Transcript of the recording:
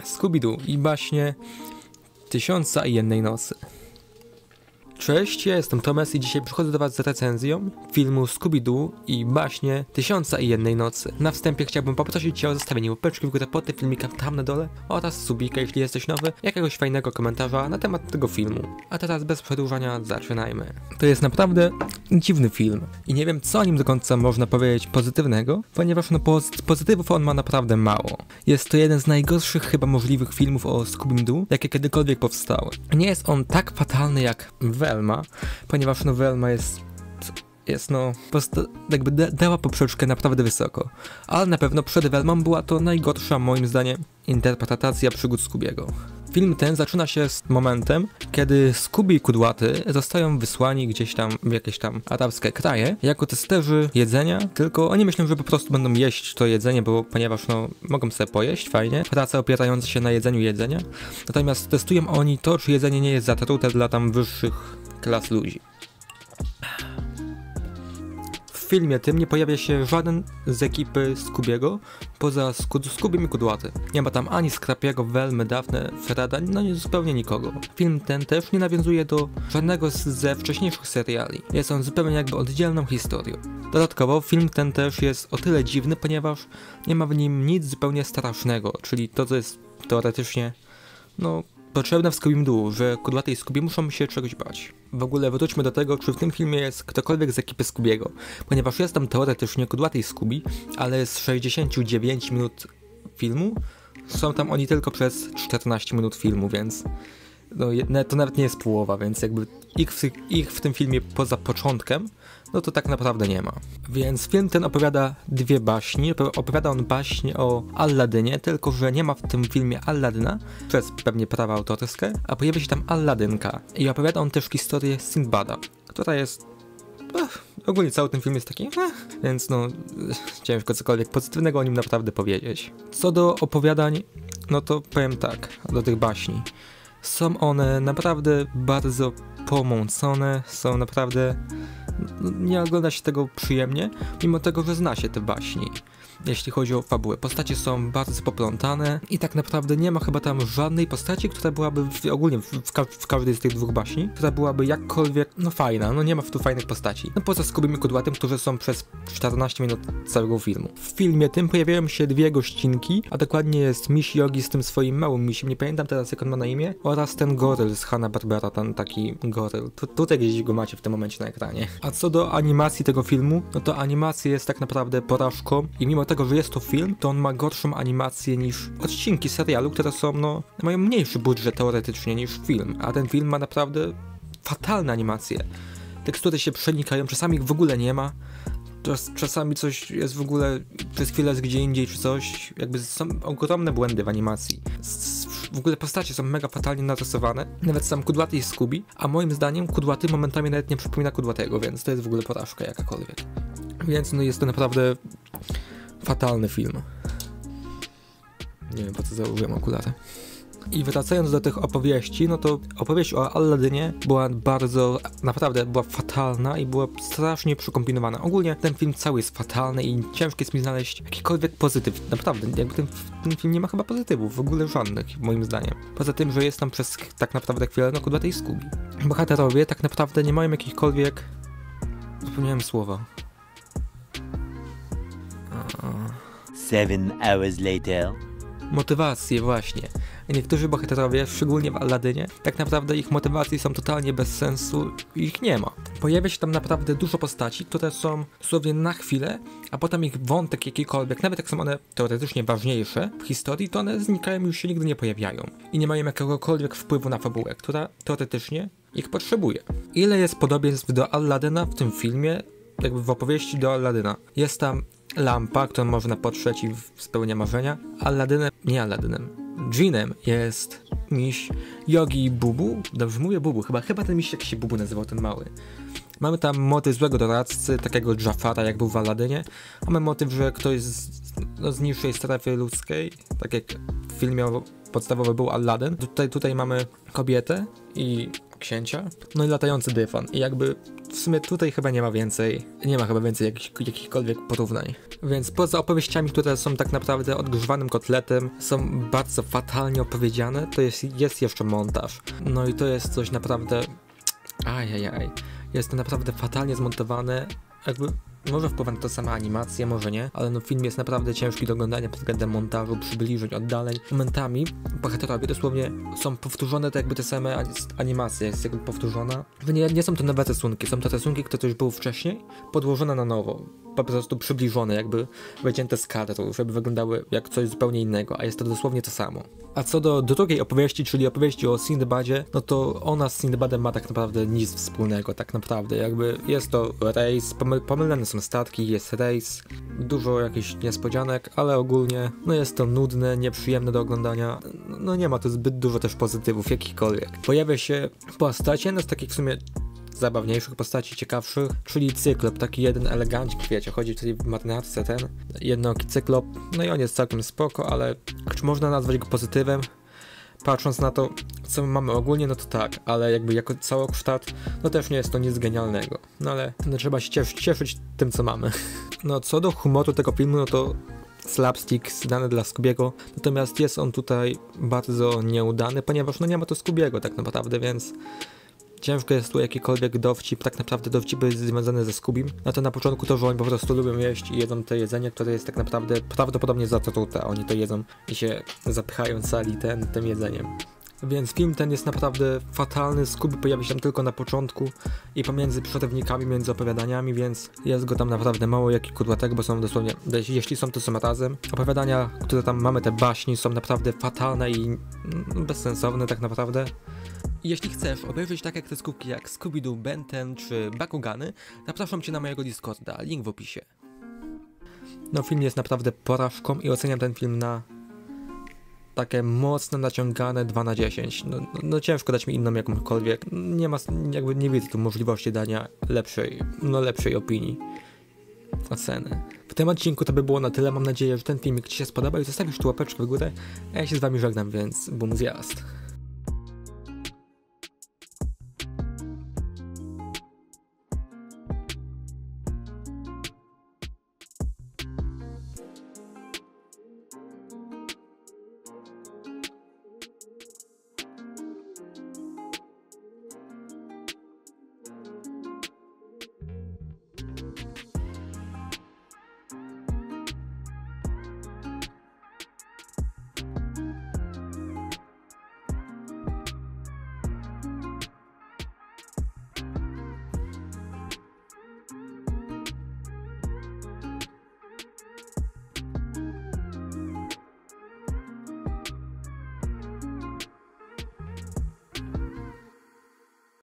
Scooby-Doo i baśnie Tysiąca i Jednej Nocy. Cześć, ja jestem Tomes i dzisiaj przychodzę do was z recenzją filmu Scooby-Doo i baśnie Tysiąca i Jednej Nocy. Na wstępie chciałbym poprosić cię o zostawienie łapeczki w górę pod tym filmikiem tam na dole oraz subika, jeśli jesteś nowy, jakiegoś fajnego komentarza na temat tego filmu. A teraz bez przedłużania zaczynajmy. To jest naprawdę dziwny film i nie wiem, co o nim do końca można powiedzieć pozytywnego, ponieważ pozytywów on ma naprawdę mało. Jest to jeden z najgorszych chyba możliwych filmów o Scooby-Doo, jakie kiedykolwiek powstały. Nie jest on tak fatalny jak Velma, ponieważ Velma jest po prostu jakby dała poprzeczkę naprawdę wysoko. Ale na pewno przed Velmą była to najgorsza moim zdaniem interpretacja przygód Scoobiego. Film ten zaczyna się z momentem, kiedy Scooby i Kudłaty zostają wysłani gdzieś tam w jakieś tam arabskie kraje jako testerzy jedzenia, tylko oni myślą, że po prostu będą jeść to jedzenie, ponieważ mogą sobie pojeść, fajnie, praca opierająca się na jedzeniu jedzenia, natomiast testują oni to, czy jedzenie nie jest zatrute dla tam wyższych klas ludzi. W filmie tym nie pojawia się żaden z ekipy Scoobiego poza Scoobym i Kudłaty. Nie ma tam ani Scrappy'ego, Velmy, Daphne, Freda, zupełnie nikogo. Film ten też nie nawiązuje do żadnego ze wcześniejszych seriali. Jest on zupełnie jakby oddzielną historią. Dodatkowo film ten też jest o tyle dziwny, ponieważ nie ma w nim nic zupełnie strasznego, czyli to, co jest teoretycznie, potrzebne w Scooby-Doo, że Kudłaty i Scooby muszą się czegoś bać. W ogóle wróćmy do tego, czy w tym filmie jest ktokolwiek z ekipy Scoobiego, ponieważ jest tam teoretycznie Kudłaty i Scooby, ale z 69 minut filmu są tam oni tylko przez 14 minut filmu, więc to nawet nie jest połowa, więc jakby ich w tym filmie poza początkiem, to tak naprawdę nie ma. Więc film ten opowiada dwie baśni. Opowiada on baśń o Alladynie, tylko że nie ma w tym filmie Alladyna, przez pewnie prawa autorskie, a pojawia się tam Alladynka. I opowiada on też historię Sindbada, która jest... ogólnie cały ten film jest taki... więc ciężko cokolwiek pozytywnego o nim naprawdę powiedzieć. Co do opowiadań, to powiem tak, do tych baśni. Są one naprawdę bardzo pomącone, są naprawdę... nie ogląda się tego przyjemnie, mimo tego, że zna się te baśni. Jeśli chodzi o fabułę, postacie są bardzo poplątane i tak naprawdę nie ma chyba tam żadnej postaci, która byłaby ogólnie w każdej z tych dwóch baśni, która byłaby jakkolwiek fajna, nie ma tu fajnych postaci. Poza Scooby'm i Kudłatym, którzy są przez 14 minut całego filmu. W filmie tym pojawiają się dwie gościnki, a dokładnie jest Miss Yogi z tym swoim małym misiem, nie pamiętam teraz jak on ma na imię, oraz ten goryl z Hanna-Barbera, ten taki goryl. Tutaj gdzieś go macie w tym momencie na ekranie. A co do animacji tego filmu, to animacja jest tak naprawdę porażką i mimo tego, że jest to film, to on ma gorszą animację niż odcinki serialu, które mają mniejszy budżet teoretycznie niż film, a ten film ma naprawdę fatalne animacje. Tekstury się przenikają, czasami ich w ogóle nie ma, czasami coś jest w ogóle, przez chwilę jest gdzie indziej czy coś, jakby są ogromne błędy w animacji. W ogóle postacie są mega fatalnie narysowane, nawet sam Kudłaty i Scooby, a moim zdaniem Kudłaty momentami nawet nie przypomina Kudłatego, więc to jest w ogóle porażka jakakolwiek. Więc jest to naprawdę fatalny film. Nie wiem, po co założyłem okulary. I wracając do tych opowieści, to opowieść o Alladynie była naprawdę była fatalna i była strasznie przykombinowana. Ogólnie ten film cały jest fatalny i ciężko jest mi znaleźć jakikolwiek pozytyw. Naprawdę, jakby ten film nie ma chyba pozytywów, w ogóle żadnych, moim zdaniem. Poza tym, że jest tam przez tak naprawdę chwilę Kudłaty i Scooby. Bohaterowie tak naprawdę nie mają jakichkolwiek... Zapomniałem słowa. 7 hours later. Motywacje właśnie. Niektórzy bohaterowie, szczególnie w Alladynie, tak naprawdę ich motywacje są totalnie bez sensu i ich nie ma. Pojawia się tam naprawdę dużo postaci, które są dosłownie na chwilę, a potem ich wątek jakikolwiek, nawet jak są one teoretycznie ważniejsze w historii, to one znikają i już się nigdy nie pojawiają. I nie mają jakiegokolwiek wpływu na fabułę, która teoretycznie ich potrzebuje. Ile jest podobieństw do Alladyna w tym filmie, jakby w opowieści do Alladyna. Jest tam lampa, którą można potrzeć i spełnia marzenia. Dżinem jest miś Yogi i Bubu. Dobrze mówię Bubu, chyba ten miś jak się Bubu nazywał, ten mały. Mamy tam motyw złego doradcy, takiego Jafara jak był w Alladynie. Mamy motyw, że ktoś z niższej strefy ludzkiej, tak jak w filmie podstawowy był Aladdin. Tutaj mamy kobietę i księcia, i latający dywan. I jakby w sumie tutaj chyba nie ma chyba więcej jakichkolwiek porównań. Więc poza opowieściami, które są tak naprawdę odgrzewanym kotletem, są bardzo fatalnie opowiedziane, to jest jeszcze montaż. No i to jest coś naprawdę... Ajajaj. Jest to naprawdę fatalnie zmontowane, jakby... Może wpływa na to sama animacja, może nie, ale no film jest naprawdę ciężki do oglądania pod względem montażu, przybliżeń, oddaleń. Momentami bohaterowie dosłownie są powtórzone tak jakby te same animacje, jest jakby powtórzona. Nie są to nowe rysunki, są to rysunki, które już były wcześniej, podłożone na nowo. Po prostu przybliżone, jakby wycięte z kadru, żeby wyglądały jak coś zupełnie innego, a jest to dosłownie to samo. A co do drugiej opowieści, czyli opowieści o Sindbadzie, no to ona z Sindbadem ma tak naprawdę nic wspólnego, tak naprawdę, jakby jest to rejs, pomylone są statki, jest rejs, dużo jakichś niespodzianek, ale ogólnie, no jest to nudne, nieprzyjemne do oglądania, no nie ma tu zbyt dużo też pozytywów, jakichkolwiek. Pojawia się postać, jedna z takich w sumie zabawniejszych postaci, ciekawszych, czyli Cyklop, taki jeden elegancik, wiecie, chodzi tutaj w marynarce ten, jednooki Cyklop, no i on jest całkiem spoko, ale czy można nazwać go pozytywem? Patrząc na to, co mamy ogólnie, no to tak, ale jakby jako całokształt, no też nie jest to nic genialnego, no ale no, trzeba się cieszyć tym, co mamy. No co do humoru tego filmu, no to slapstick dany dla Scoobiego, natomiast jest on tutaj bardzo nieudany, ponieważ no nie ma to Scoobiego tak naprawdę, więc ciężko jest tu jakikolwiek dowcip, tak naprawdę dowcipy związane ze Scoobim. No to na początku to, że oni po prostu lubią jeść i jedzą to jedzenie, które jest tak naprawdę prawdopodobnie zatrute. Oni to jedzą i się zapychają cali tym jedzeniem. Więc film ten jest naprawdę fatalny, Scooby pojawi się tam tylko na początku i pomiędzy przerywnikami, między opowiadaniami, więc jest go tam naprawdę mało, jak i kudłatego, bo są dosłownie, jeśli są, to są razem. Opowiadania, które tam mamy, te baśni, są naprawdę fatalne i bezsensowne tak naprawdę. Jeśli chcesz obejrzeć tak jak te skupki jak Scooby-Doo, Ben 10 czy Bakugany, zapraszam Cię na mojego Discorda, link w opisie. No film jest naprawdę porażką i oceniam ten film na takie mocno naciągane 2 na 10. No ciężko dać mi inną jakąkolwiek, nie widzę tu możliwości dania lepszej opinii, oceny. W tym odcinku to by było na tyle, mam nadzieję, że ten filmik Ci się spodobał i zostawisz tu łapeczkę w górę, a ja się z Wami żegnam, więc bum zjazd.